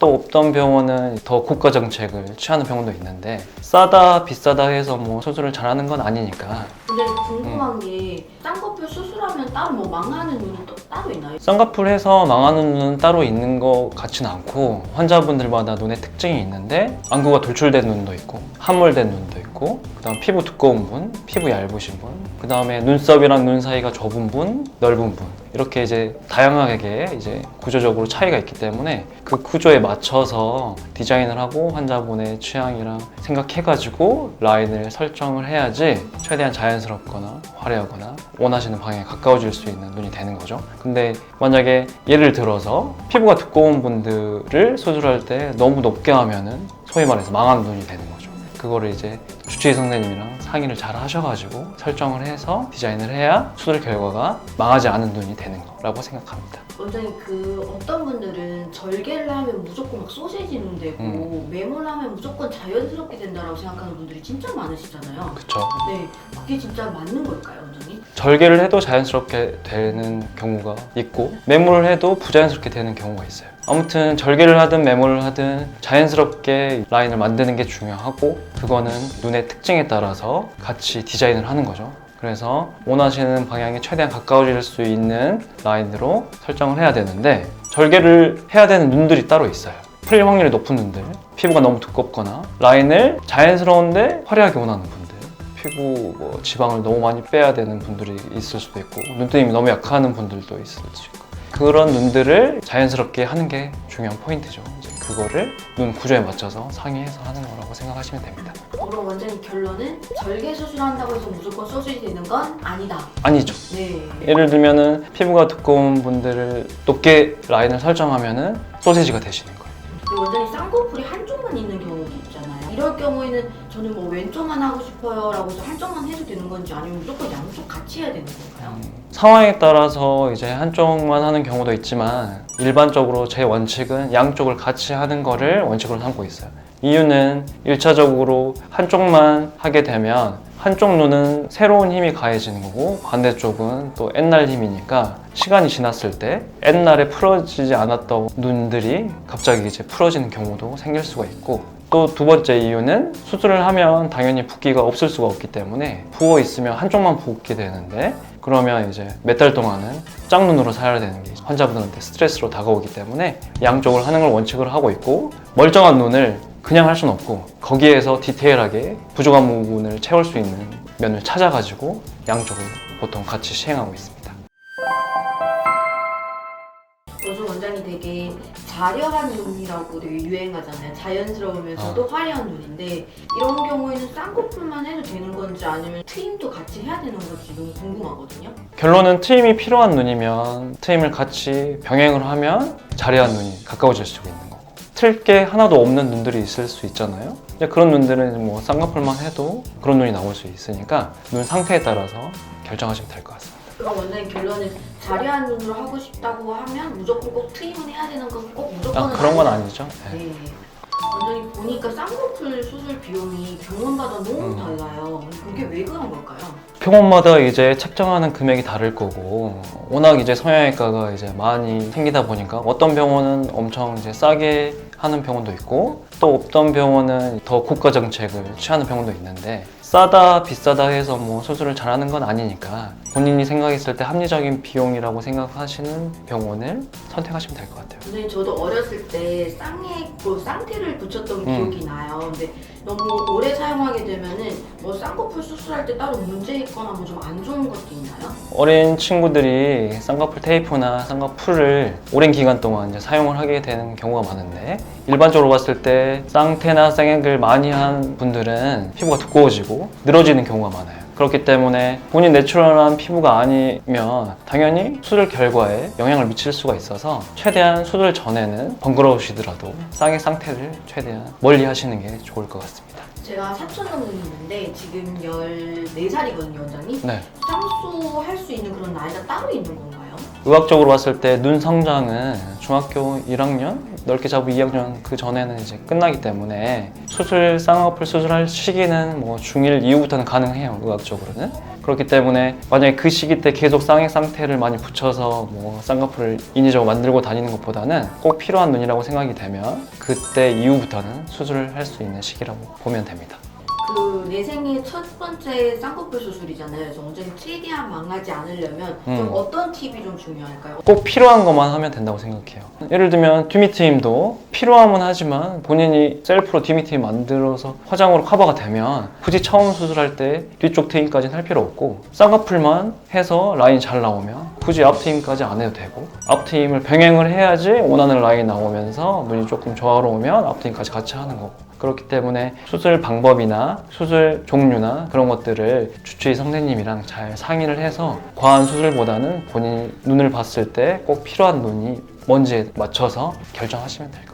또 없던 병원은 더 고가 정책을 취하는 병원도 있는데 싸다 비싸다 해서 뭐 수술을 잘하는 건 아니니까. 근데 궁금한 게 쌍꺼풀 수술하면 따로 뭐 망하는 눈이 또 따로 있나요? 쌍꺼풀 해서 망하는 눈은 따로 있는 것 같지는 않고 환자분들마다 눈의 특징이 있는데 안구가 돌출된 눈도 있고 함몰된 눈도 있고 그다음 피부 두꺼운 분, 피부 얇으신 분, 그다음에 눈썹이랑 눈 사이가 좁은 분, 넓은 분 이렇게 이제 다양하게 이제 구조적으로 차이가 있기 때문에 그 구조에 맞춰서 디자인을 하고 환자분의 취향이랑 생각해가지고 라인을 설정을 해야지 최대한 자연스럽거나 화려하거나 원하시는 방향에 가까워질 수 있는 눈이 되는 거죠. 근데 만약에 예를 들어서 피부가 두꺼운 분들을 수술할 때 너무 높게 하면은 소위 말해서 망한 눈이 되는 거죠. 그거를 이제 주치의 선생님이랑 상의를 잘 하셔가지고 설정을 해서 디자인을 해야 수술 결과가 망하지 않은 눈이 되는 거라고 생각합니다. 원장님 어떤 분들은 절개를 하면 무조건 막 소시지 눈 되고 매몰 하면 무조건 자연스럽게 된다라고 생각하는 분들이 진짜 많으시잖아요. 그쵸? 네, 그게 진짜 맞는 걸까요, 원장님? 절개를 해도 자연스럽게 되는 경우가 있고 매몰을 해도 부자연스럽게 되는 경우가 있어요. 아무튼 절개를 하든 매몰을 하든 자연스럽게 라인을 만드는 게 중요하고 그거는 눈의 특징에 따라서 같이 디자인을 하는 거죠. 그래서 원하시는 방향에 최대한 가까워질 수 있는 라인으로 설정을 해야 되는데 절개를 해야 되는 눈들이 따로 있어요. 풀릴 확률이 높은 눈들, 피부가 너무 두껍거나 라인을 자연스러운데 화려하게 원하는 분들, 피부 지방을 너무 많이 빼야 되는 분들이 있을 수도 있고 눈뜨림이 너무 약한 분들도 있을 수 있고 그런 눈들을 자연스럽게 하는 게 중요한 포인트죠. 이제 그거를 눈 구조에 맞춰서 상의해서 하는 거라고 생각하시면 됩니다. 그럼 원장님 결론은 절개 수술한다고 해서 무조건 소시지 되는 건 아니다. 아니죠. 네. 예를 들면은 피부가 두꺼운 분들을 높게 라인을 설정하면은 소세지가 되시는 거예요. 근데 원장님 쌍꺼풀이 한쪽만 있는 경우도 있잖아요. 이럴 경우에는 저는 뭐 왼쪽만 하고 싶어요 라고 해서 한쪽만 해도 되는 건지 아니면 무조건 양쪽 같이 해야 되는 건가요? 상황에 따라서 이제 한쪽만 하는 경우도 있지만 일반적으로 제 원칙은 양쪽을 같이 하는 거를 원칙으로 삼고 있어요. 이유는 1차적으로 한쪽만 하게 되면 한쪽 눈은 새로운 힘이 가해지는 거고 반대쪽은 또 옛날 힘이니까 시간이 지났을 때 옛날에 풀어지지 않았던 눈들이 갑자기 이제 풀어지는 경우도 생길 수가 있고 또 두 번째 이유는 수술을 하면 당연히 붓기가 없을 수가 없기 때문에 부어 있으면 한쪽만 붓게 되는데 그러면 이제 몇 달 동안은 짝눈으로 살아야 되는 게 환자분들한테 스트레스로 다가오기 때문에 양쪽을 하는 걸 원칙으로 하고 있고 멀쩡한 눈을 그냥 할 수는 없고 거기에서 디테일하게 부족한 부분을 채울 수 있는 면을 찾아가지고 양쪽을 보통 같이 시행하고 있습니다. 요즘 원장님 되게 자려한 눈이라고 되게 유행하잖아요. 자연스러우면서도 화려한 눈인데 이런 경우에는 쌍꺼풀만 해도 되는 건지 아니면 트임도 같이 해야 되는 건지 너무 궁금하거든요. 결론은 트임이 필요한 눈이면 트임을 같이 병행을 하면 자려한 눈이 가까워질 수 있는 거고 틀 게 하나도 없는 눈들이 있을 수 있잖아요. 그런 눈들은 뭐 쌍꺼풀만 해도 그런 눈이 나올 수 있으니까 눈 상태에 따라서 결정하시면 될 것 같습니다. 그럼 원장님 결론은 자려한 눈으로 하고 싶다고 하면 무조건 꼭 트임을 해야 되는 건 꼭 무조건은 그런 건 아니죠. 네. 네. 원장님 보니까 쌍꺼풀 수술 비용이 병원마다 너무 달라요. 그게 왜 그런 걸까요? 병원마다 이제 책정하는 금액이 다를 거고 워낙 이제 성형외과가 이제 많이 생기다 보니까 어떤 병원은 엄청 이제 싸게 하는 병원도 있고 또 없던 병원은 더 고가 정책을 취하는 병원도 있는데 싸다 비싸다 해서 뭐 수술을 잘하는 건 아니니까 본인이 생각했을 때 합리적인 비용이라고 생각하시는 병원을 선택하시면 될 것 같아요. 근데 저도 어렸을 때 쌍태를 붙였던 기억이 나요. 근데 너무 오래 사용하게 되면은 뭐 쌍꺼풀 수술할 때 따로 문제 있거나 뭐 좀 안 좋은 것도 있나요? 어린 친구들이 쌍꺼풀 테이프나 쌍꺼풀을 오랜 기간 동안 이제 사용을 하게 되는 경우가 많은데 일반적으로 봤을 때 쌍태나 쌍액을 많이 한 분들은 피부가 두꺼워지고 늘어지는 경우가 많아요. 그렇기 때문에 본인 내추럴한 피부가 아니면 당연히 수술 결과에 영향을 미칠 수가 있어서 최대한 수술 전에는 번거로우시더라도 쌍액 쌍태를 최대한 멀리 하시는 게 좋을 것 같습니다. 제가 사촌 동생이 있는데 지금 14살이거든요, 원장님. 네. 쌍수 할 수 있는 그런 나이가 따로 있는 건가요? 의학적으로 봤을 때 눈 성장은 중학교 1학년, 넓게 잡으면 2학년 그 전에는 이제 끝나기 때문에 쌍꺼풀 수술할 시기는 뭐 중1 이후부터는 가능해요, 의학적으로는. 그렇기 때문에 만약에 그 시기 때 계속 쌍액 상태를 많이 붙여서 뭐 쌍꺼풀을 인위적으로 만들고 다니는 것보다는 꼭 필요한 눈이라고 생각이 되면 그때 이후부터는 수술을 할 수 있는 시기라고 보면 됩니다. 그 내 생애 첫 번째 쌍꺼풀 수술이잖아요. 그래서 완전히 최대한 망하지 않으려면 좀 어떤 팁이 좀 중요할까요? 꼭 필요한 것만 하면 된다고 생각해요. 예를 들면 뒷미트임도 필요하면 하지만 본인이 셀프로 뒷미트임 만들어서 화장으로 커버가 되면 굳이 처음 수술할 때 뒤쪽 트임까지는 할 필요 없고 쌍꺼풀만 해서 라인 잘 나오면 굳이 앞 트임까지 안 해도 되고 앞 트임을 병행을 해야지 원하는 라인 나오면서 눈이 조금 조화로우면 앞 트임까지 같이 하는 거고 그렇기 때문에 수술 방법이나 수술 종류나 그런 것들을 주치의 선생님이랑 잘 상의를 해서 과한 수술보다는 본인이 눈을 봤을 때 꼭 필요한 눈이 뭔지에 맞춰서 결정하시면 될 것 같아요.